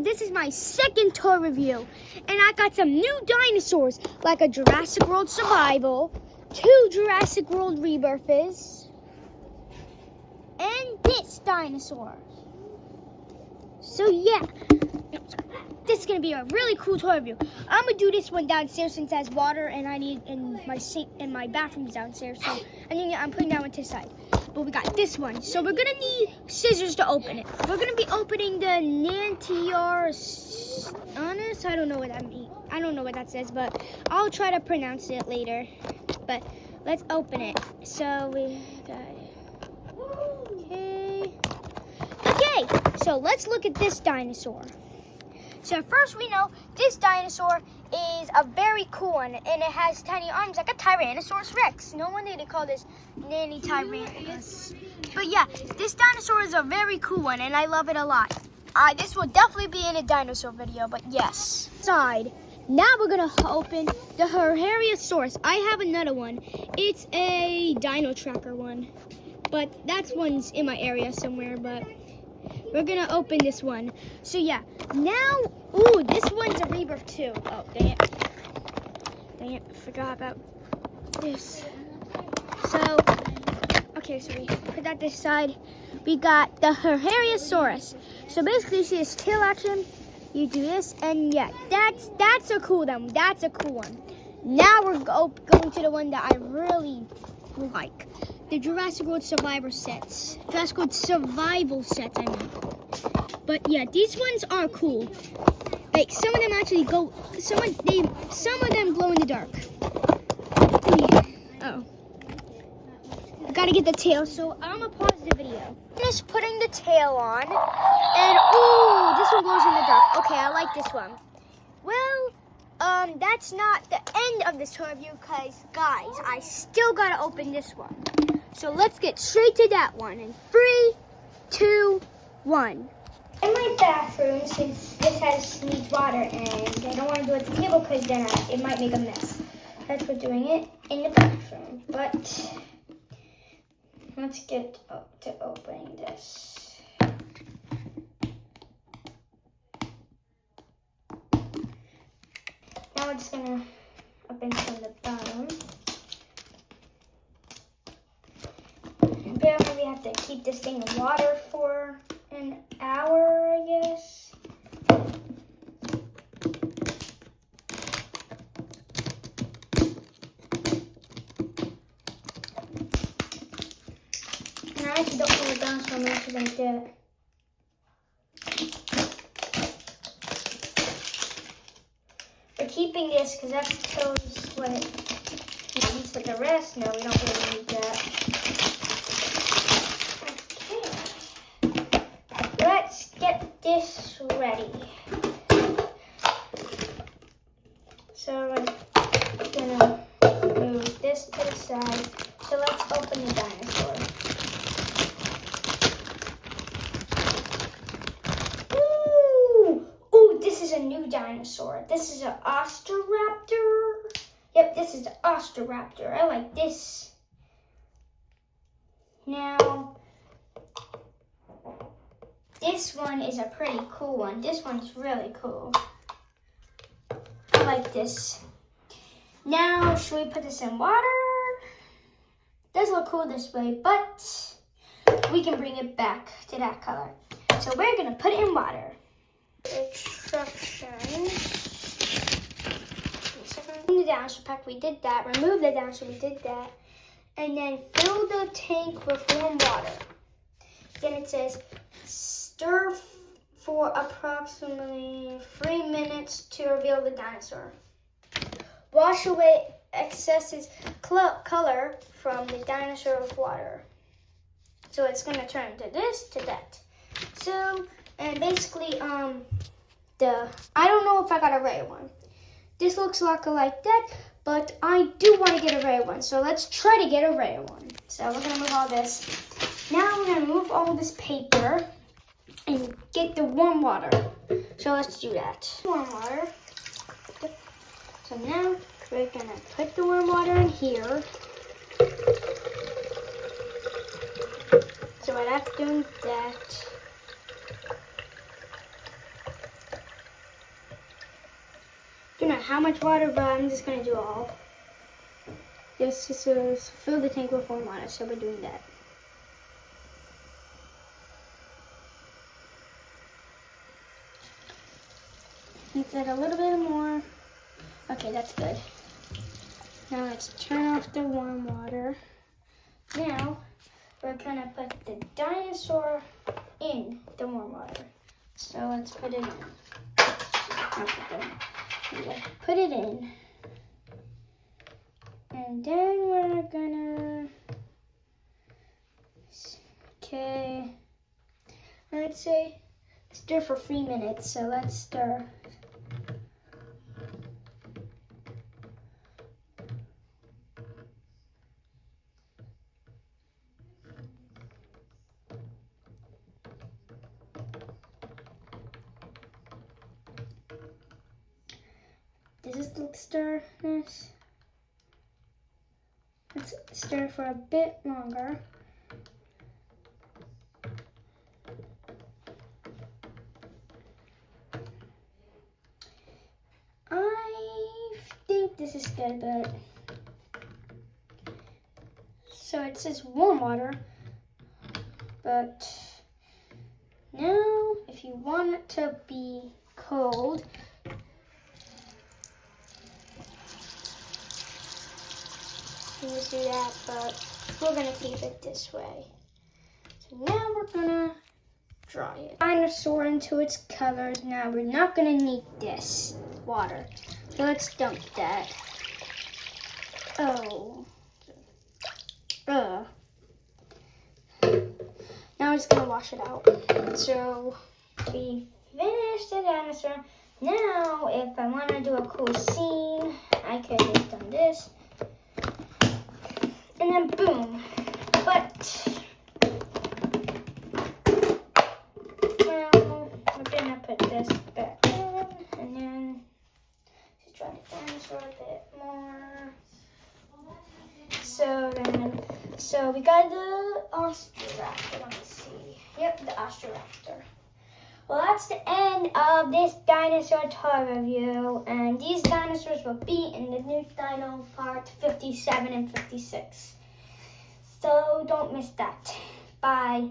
this is my second toy review, and I got some new dinosaurs, like a Jurassic World Survival, 2 Jurassic World Rebirths, and this dinosaur. So yeah, this is gonna be a really cool toy review. I'm gonna do this one downstairs since it has water, and I need in my sink and my bathroom's downstairs. So I'm putting that one to the side. But we got this one, so we're gonna need scissors to open it. We're gonna be opening the Nantiorsaurus. I don't know what that means. I don't know what that says, but I'll try to pronounce it later. But let's open it. So we got it. Okay, so let's look at this dinosaur. So first we know this dinosaur is a very cool one, and it has tiny arms like a Tyrannosaurus Rex. No wonder they call this Nanny Tyrannosaurus. But yeah, this dinosaur is a very cool one, and I love it a lot. This will definitely be in a dinosaur video, but yes. Side. Now we're gonna open the Herheriasaurus. I have another one. It's a Dino Tracker one, but that one's in my area somewhere, but we're gonna open this one. So yeah, now, ooh, this one's a rebirth too. Oh, dang it. Dang it, I forgot about this. So, okay, so we put that this side. We got the Herheriasaurus. So basically, see this tail action. You do this, and yeah, that's a cool one. That's a cool one. Now we're going to the one that I really like. The Jurassic World Survivor sets. Jurassic World Survival sets, I mean. But yeah, these ones are cool. Like some of them actually go. Some of them glow in the dark. Oh, I gotta get the tail. So I'm gonna pause the video. I'm just putting the tail on, and ooh, this one glows in the dark. Okay, I like this one. Well, that's not the end of this toy review, cause guys, I still gotta open this one. So let's get straight to that one in 3, 2, 1. In my bathroom, since this needs water, and I don't want to do it at the table because then it might make a mess. That's for doing it in the bathroom. But let's get to opening this. Now we're just gonna open from the bottom. Apparently we have to keep this thing in water for an hour, I guess. And I actually don't want it down so much as I did. We're keeping this because that shows what it needs, but the rest, no, we don't really need that. Let's get this ready. So I'm gonna move this to the side. So let's open the dinosaur. Ooh, this is a new dinosaur. This is an Ostroraptor. Yep, this is an Ostroraptor. I like this. Now, this one is a pretty cool one. This one's really cool. I like this. Now, should we put this in water? Does look cool this way, but we can bring it back to that color. So we're gonna put it in water. Instructions. In the dinosaur pack, we did that. Remove the dinosaur, we did that. And then fill the tank with warm water. Then it says, stir for approximately 3 minutes to reveal the dinosaur. Wash away excess color from the dinosaur with water. So it's going to turn to this, to that. So, and basically, I don't know if I got a rare one. This looks like that, but I do want to get a rare one. So let's try to get a rare one. So we're going to move all this. Now we're going to move all this paper and get the warm water. So let's do that. Warm water. So now we're going to put the warm water in here. So right after doing that, know how much water, but I'm just gonna do all. Just to fill the tank with warm water, so we're doing that. Let's add a little bit more. Okay, that's good. Now let's turn off the warm water. Now we're gonna put the dinosaur in the warm water. So let's put it in. Put it in. And then we're gonna, okay, let's say stir for 3 minutes. So let's stir. Does this look stir nice? Let's stir for a bit longer. I think this is good, but so it says warm water, but now if you want it to be cold, you can do that, but we're gonna keep it this way. So now we're gonna dry it. Dinosaur into its colors. Now we're not gonna need this water. So let's dump that. Oh. Now we're just gonna wash it out. So we finished the dinosaur. Now if I wanna do a cool scene, I could just done this. And then boom. But well, we're gonna put this back in, and then just try the dinosaur a bit more. So we got the Ostroraptor. Let me see. Yep, the Ostroraptor. Well, that's the end of this dinosaur toy review, and these dinosaurs will be in the new Dino Part 57 and 56. So don't miss that. Bye.